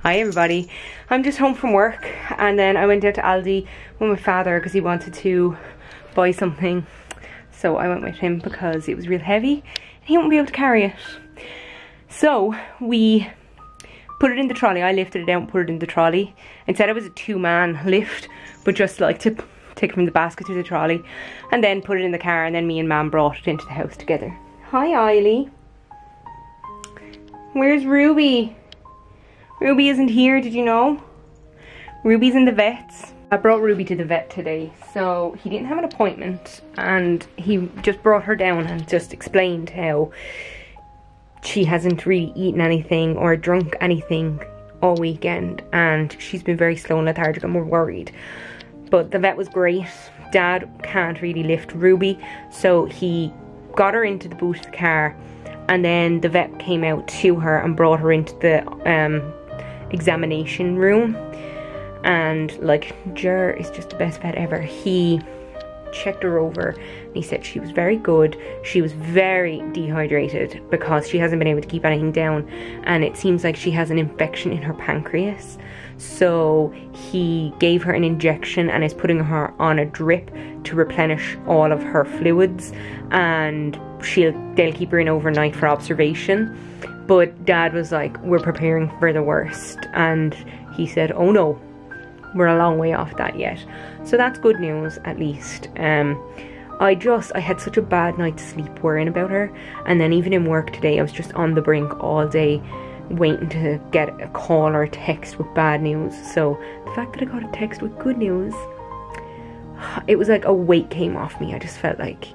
Hi everybody, I'm just home from work and then I went out to Aldi with my father because he wanted to buy something. So I went with him because it was real heavy and he won't be able to carry it. So we put it in the trolley. I lifted it out and put it in the trolley. Instead it was a 2-man lift, but just like to take it from the basket to the trolley and then put it in the car, and then me and Mam brought it into the house together. Hi Eiley. Where's Ruby? Ruby isn't here, did you know? Ruby's in the vet's. I brought Ruby to the vet today, so he didn't have an appointment and he just brought her down and just explained how she hasn't really eaten anything or drunk anything all weekend and she's been very slow and lethargic and we're worried. But the vet was great. Dad can't really lift Ruby, so he got her into the boot of the car and then the vet came out to her and brought her into the examination room. And like, Jer is just the best vet ever. He checked her over and he said she was very good. She was very dehydrated because she hasn't been able to keep anything down, and it seems like she has an infection in her pancreas. So he gave her an injection and is putting her on a drip to replenish all of her fluids, and they'll keep her in overnight for observation. But Dad was like, we're preparing for the worst, and he said, oh no, we're a long way off that yet. So that's good news, at least. I had such a bad night's sleep worrying about her, and then even in work today I was just on the brink all day waiting to get a call or a text with bad news. So the fact that I got a text with good news, it was like a weight came off me. I just felt like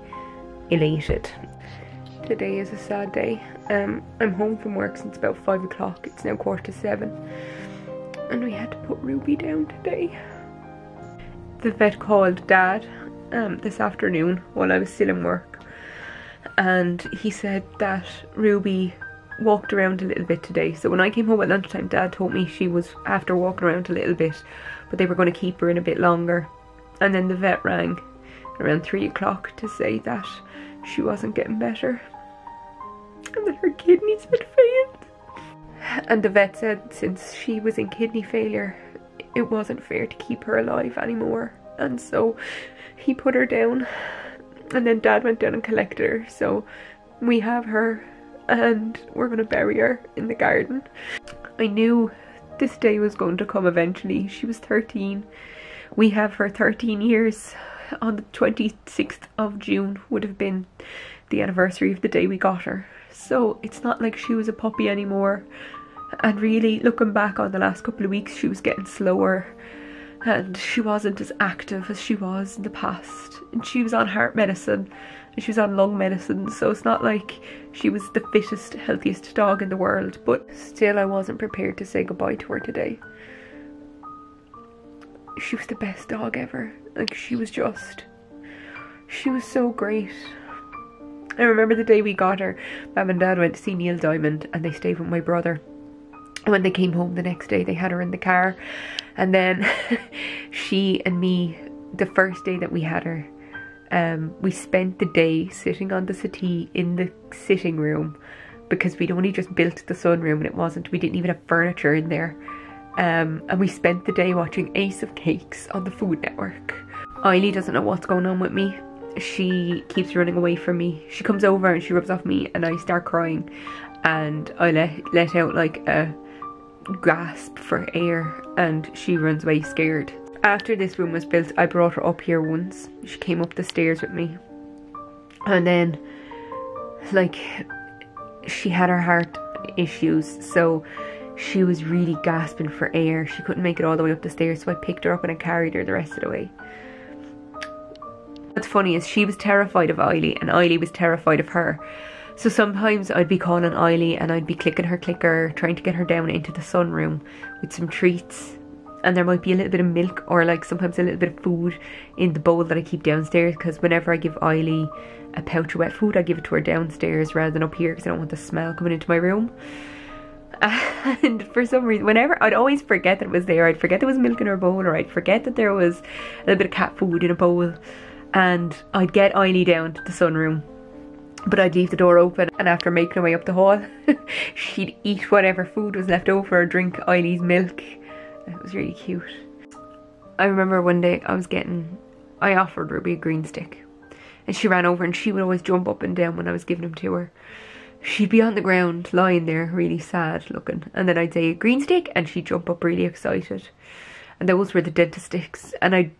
elated. Today is a sad day. I'm home from work since about 5 o'clock. It's now 7:15 and we had to put Ruby down today. The vet called Dad this afternoon while I was still in work, and he said that Ruby walked around a little bit today. So when I came home at lunchtime, Dad told me she was after walking around a little bit, but they were going to keep her in a bit longer. And then the vet rang around 3 o'clock to say that she wasn't getting better and that her kidneys had failed. And the vet said since she was in kidney failure, it wasn't fair to keep her alive anymore, and so he put her down. And then Dad went down and collected her, so we have her and we're going to bury her in the garden. I knew this day was going to come eventually. She was 13. We have her 13 years. On the 26th of June would have been the anniversary of the day we got her. So it's not like she was a puppy anymore. And really, looking back on the last couple of weeks, she was getting slower and she wasn't as active as she was in the past. And she was on heart medicine and she was on lung medicine, so it's not like she was the fittest, healthiest dog in the world. But still, I wasn't prepared to say goodbye to her today. She was the best dog ever. Like, she was so great. I remember the day we got her, Mum and Dad went to see Neil Diamond and they stayed with my brother. And when they came home the next day, they had her in the car. And then she and me, the first day that we had her, we spent the day sitting on the settee in the sitting room because we'd only just built the sunroom and we didn't even have furniture in there. And we spent the day watching Ace of Cakes on the Food Network. Eiley doesn't know what's going on with me. She keeps running away from me. She comes over and she rubs off me and I start crying, and I let out like a gasp for air and she runs away scared. After this room was built, I brought her up here once. She came up the stairs with me, and then like she had her heart issues, so she was really gasping for air. She couldn't make it all the way up the stairs, so I picked her up and I carried her the rest of the way. What's funny is she was terrified of Eiley and Eiley was terrified of her. So sometimes I'd be calling Eiley and I'd be clicking her clicker, trying to get her down into the sunroom with some treats. And there might be a little bit of milk or like sometimes a little bit of food in the bowl that I keep downstairs, because whenever I give Eiley a pouch of wet food, I give it to her downstairs rather than up here because I don't want the smell coming into my room. And for some reason, whenever, I'd always forget that it was there. I'd forget there was milk in her bowl, or I'd forget that there was a little bit of cat food in a bowl, and I'd get Eiley down to the sunroom But I'd leave the door open, and after making her way up the hall, she'd eat whatever food was left over or drink Eileen's milk. It was really cute. I remember one day I offered Ruby a green stick, and she ran over, and she would always jump up and down when I was giving them to her. She'd be on the ground lying there really sad looking, and then I'd say green stick and she'd jump up really excited. And those were the dentist sticks, and I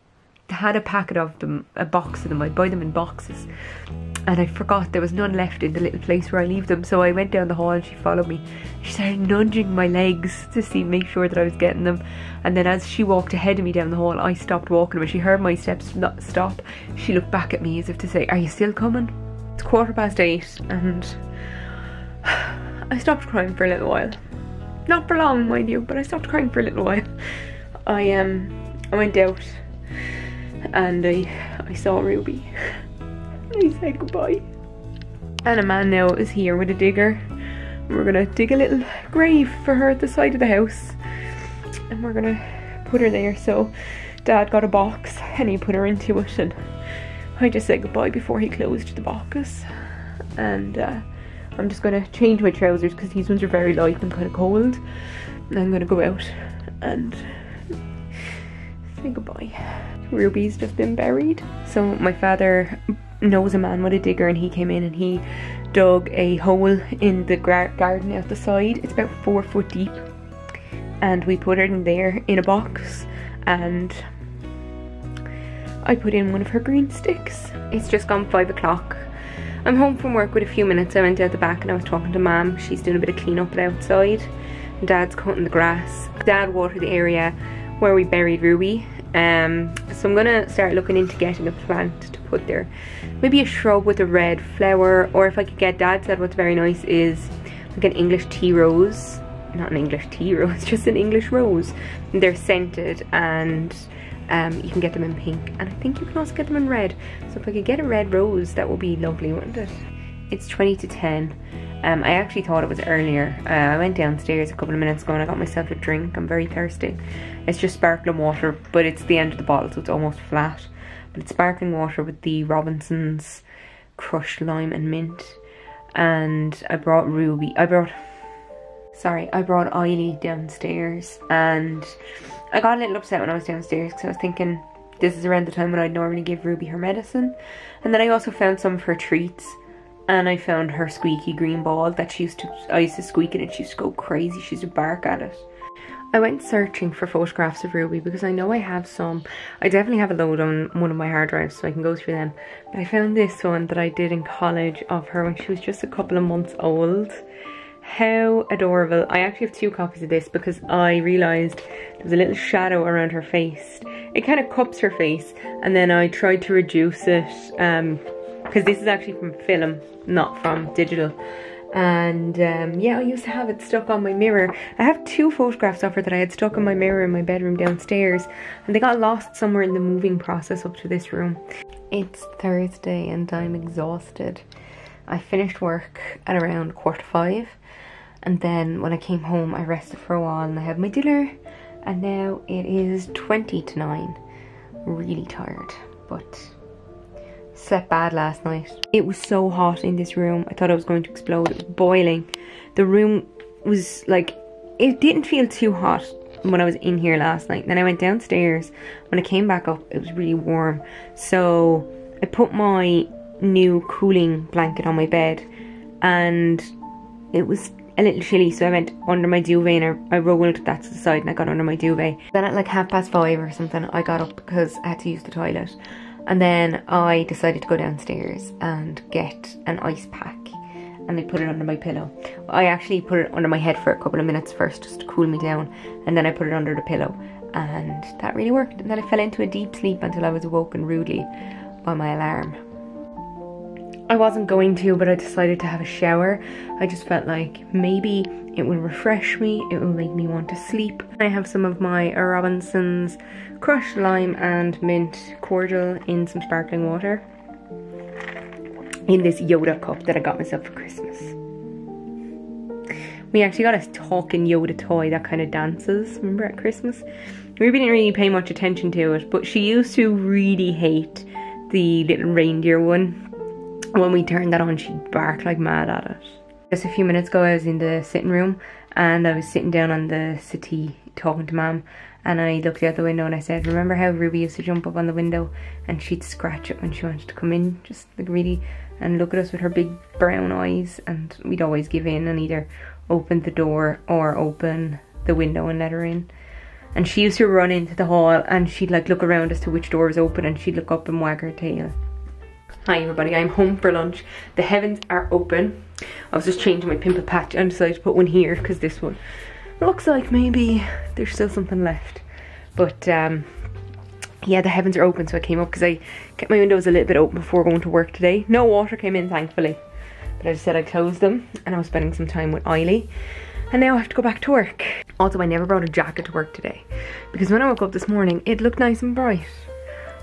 had a packet of them, a box of them. I'd buy them in boxes, and I forgot there was none left in the little place where I leave them, so I went down the hall and she followed me. She started nudging my legs to make sure that I was getting them, and then as she walked ahead of me down the hall, I stopped walking. When she heard my steps stop, she looked back at me as if to say, "Are you still coming?" It's 8:15 and I stopped crying for a little while. Not for long, mind you, but I stopped crying for a little while. I went out and I saw Ruby. I said goodbye. And a man now is here with a digger. We're gonna dig a little grave for her at the side of the house, and we're gonna put her there. So Dad got a box and he put her into it, and I just said goodbye before he closed the box. And I'm just gonna change my trousers because these ones are very light and kind of cold, and I'm gonna go out and say goodbye. Ruby's just been buried. So my father knows a man with a digger, and he came in and he dug a hole in the garden out the side. It's about 4 foot deep, and we put her in there in a box, and I put in one of her green sticks. It's just gone 5 o'clock. I'm home from work with a few minutes. I went out the back and I was talking to Mum. She's doing a bit of clean up outside. Dad's cutting the grass. Dad watered the area where we buried Ruby. So I'm gonna start looking into getting a plant to put there. Maybe a shrub with a red flower, or if I could get, Dad said what's very nice is like an English tea rose. Not an English tea rose, just an English rose. And they're scented, and you can get them in pink, and I think you can also get them in red. So if I could get a red rose, that would be lovely, wouldn't it? It's 20 to 10. I actually thought it was earlier. I went downstairs a couple of minutes ago and I got myself a drink. I'm very thirsty. It's just sparkling water, but it's the end of the bottle, so it's almost flat. But it's sparkling water with the Robinson's crushed lime and mint. And I brought Eiley downstairs, and I got a little upset when I was downstairs because I was thinking this is around the time when I'd normally give Ruby her medicine. And then I also found some of her treats, and I found her squeaky green ball that I used to squeak in it. She used to go crazy. She used to bark at it. I went searching for photographs of Ruby because I know I have some. I definitely have a load on one of my hard drives so I can go through them. But I found this one that I did in college of her when she was just a couple of months old. How adorable. I actually have 2 copies of this because I realised there was a little shadow around her face. It kind of cups her face, and then I tried to reduce it because this is actually from film, not from digital. And yeah, I used to have it stuck on my mirror. I have 2 photographs of her that I had stuck on my mirror in my bedroom downstairs, and they got lost somewhere in the moving process up to this room. It's Thursday and I'm exhausted. I finished work at around 4:45, and then when I came home I rested for a while and I had my dinner, and now it is 20 to 9. Really tired, but slept bad last night. It was so hot in this room. I thought I was going to explode. It was boiling. The room was like, it didn't feel too hot when I was in here last night. Then I went downstairs. When I came back up, it was really warm. So I put my new cooling blanket on my bed, and it was a little chilly, so I went under my duvet and I rolled that to the side and I got under my duvet. Then at like 5:30 or something I got up because I had to use the toilet, and then I decided to go downstairs and get an ice pack and I put it under my pillow. I actually put it under my head for a couple of minutes first just to cool me down, and then I put it under the pillow, and that really worked. And then I fell into a deep sleep until I was awoken rudely by my alarm. I wasn't going to, but I decided to have a shower. I just felt like maybe it will refresh me, it will make me want to sleep. I have some of my Robinson's crushed lime and mint cordial in some sparkling water in this Yoda cup that I got myself for Christmas. We actually got a talking Yoda toy that kind of dances, remember, at Christmas? Ruby didn't really pay much attention to it, but she used to really hate the little reindeer one. When we turned that on, she'd bark like mad at it. Just a few minutes ago, I was in the sitting room and I was sitting down on the settee talking to Mum, and I looked out the window and I said, remember how Ruby used to jump up on the window and she'd scratch it when she wanted to come in, just like really, and look at us with her big brown eyes, and we'd always give in and either open the door or open the window and let her in. And she used to run into the hall and she'd like look around as to which door was open, and she'd look up and wag her tail. Hi everybody, I'm home for lunch. The heavens are open. I was just changing my pimple patch and decided to put one here because this one looks like maybe there's still something left. But yeah, the heavens are open, so I came up because I kept my windows a little bit open before going to work today. No water came in, thankfully, but I just said I closed them, and I was spending some time with Eiley, and now I have to go back to work. Also, I never brought a jacket to work today because when I woke up this morning it looked nice and bright,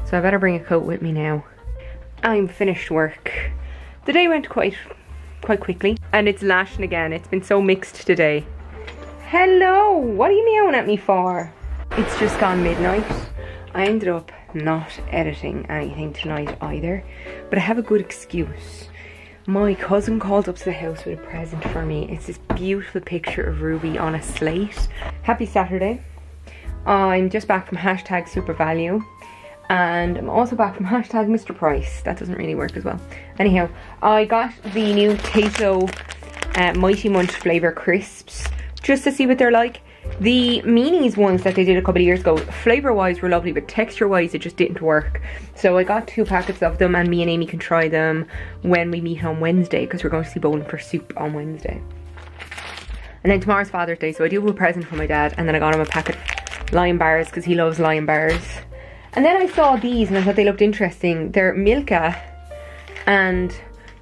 so I better bring a coat with me now. I'm finished work. The day went quite quickly, and it's lashing again. It's been so mixed today. Hello, what are you meowing at me for? It's just gone midnight. I ended up not editing anything tonight either, but I have a good excuse. My cousin called up to the house with a present for me. It's this beautiful picture of Ruby on a slate. Happy Saturday. I'm just back from #SuperValue. And I'm also back from #Mr. Price. That doesn't really work as well. Anyhow, I got the new Tato Mighty Munch flavour crisps just to see what they're like. The Meanies ones that they did a couple of years ago, flavour wise were lovely, but texture wise it just didn't work. So I got 2 packets of them, and me and Amy can try them when we meet on Wednesday, because we're going to see Bowling for Soup on Wednesday. And then tomorrow's Father's Day, so I do have a present for my dad, and then I got him a packet of Lion Bars because he loves Lion Bars. And then I saw these and I thought they looked interesting. They're Milka and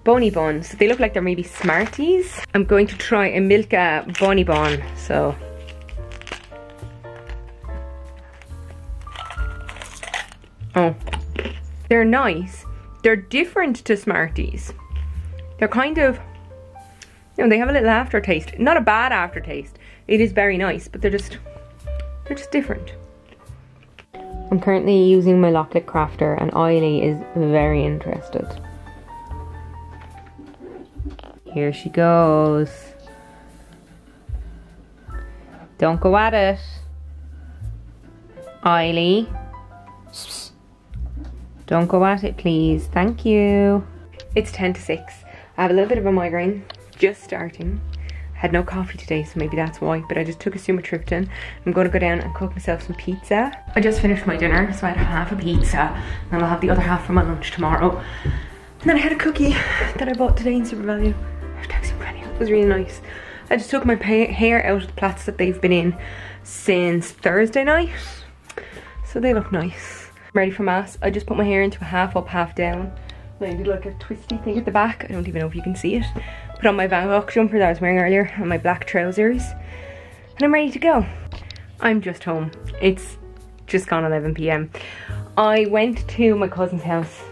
Bunny Buns. They look like they're maybe Smarties. I'm going to try a Milka Bunny Bun. So oh, they're nice. They're different to Smarties. They're kind of, you know, they have a little aftertaste. Not a bad aftertaste. It is very nice, but they're just different. I'm currently using my Locklet Crafter, and Eiley is very interested. Here she goes. Don't go at it. Eiley. Don't go at it, please. Thank you. It's 10 to 6. I have a little bit of a migraine, just starting. Had no coffee today, so maybe that's why, but I just took a sumatriptan. I'm going to go down and cook myself some pizza. I just finished my dinner, so I had half a pizza, and I'll have the other half for my lunch tomorrow. And then I had a cookie that I bought today in SuperValue. It was really nice. I just took my hair out of the plaits that they've been in since Thursday night, so they look nice. I'm ready for mass. I just put my hair into a half up, half down. I did like a twisty thing at the back. I don't even know if you can see it. Put on my Van Gogh jumper that I was wearing earlier and my black trousers, and I'm ready to go. I'm just home. It's just gone 11 PM. I went to my cousin's house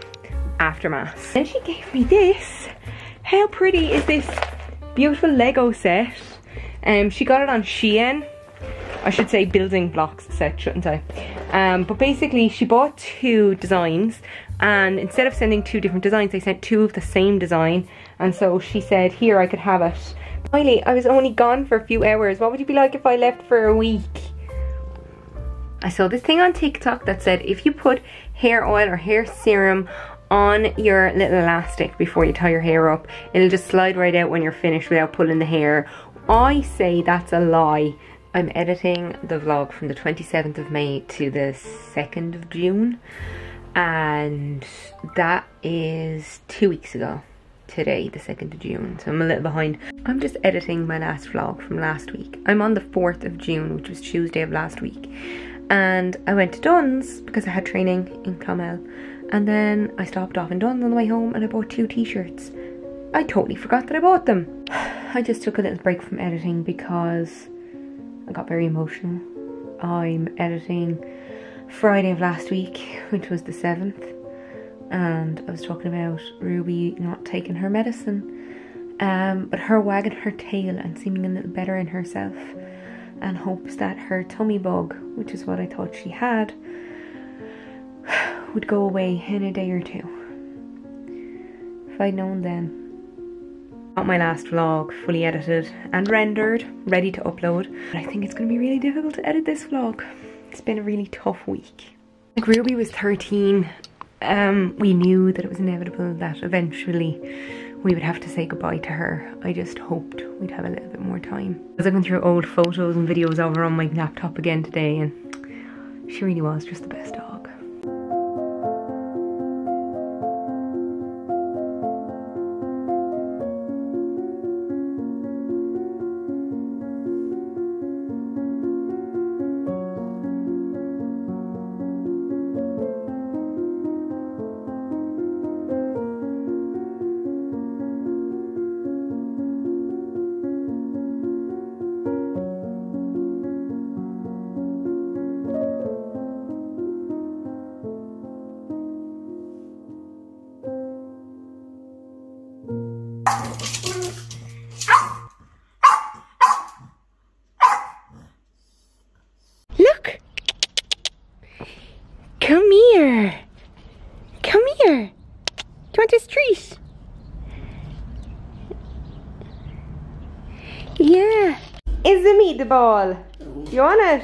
after mass, and she gave me this. How pretty is this beautiful Lego set? She got it on Shein. I should say building blocks set, shouldn't I? But basically she bought 2 designs, and instead of sending 2 different designs, they sent 2 of the same design. And so she said, here, I could have it. Eiley, I was only gone for a few hours. What would you be like if I left for a week? I saw this thing on TikTok that said if you put hair oil or hair serum on your little elastic before you tie your hair up, it'll just slide right out when you're finished without pulling the hair. I say that's a lie. I'm editing the vlog from the 27th of May to the 2nd of June. And that is 2 weeks ago. Today, the 2nd of June, so I'm a little behind. I'm just editing my last vlog from last week. I'm on the 4th of June, which was Tuesday of last week, and I went to Dunne's because I had training in Clonmel, and then I stopped off in Dunne's on the way home and I bought 2 t-shirts. I totally forgot that I bought them. I just took a little break from editing because I got very emotional. I'm editing Friday of last week, which was the 7th. And I was talking about Ruby not taking her medicine, but her wagging her tail and seeming a little better in herself, and hopes that her tummy bug, which is what I thought she had, would go away in a day or 2. If I'd known then. Got my last vlog fully edited and rendered, ready to upload. But I think it's going to be really difficult to edit this vlog. It's been a really tough week. Like Ruby was 13. We knew that it was inevitable that eventually we would have to say goodbye to her. I just hoped we'd have a little bit more time. I was looking through old photos and videos of her on my laptop again today, and she really was just the best dog. Look! Come here! Come here! Do you want this treat? Yeah! Is the meatball? You want it?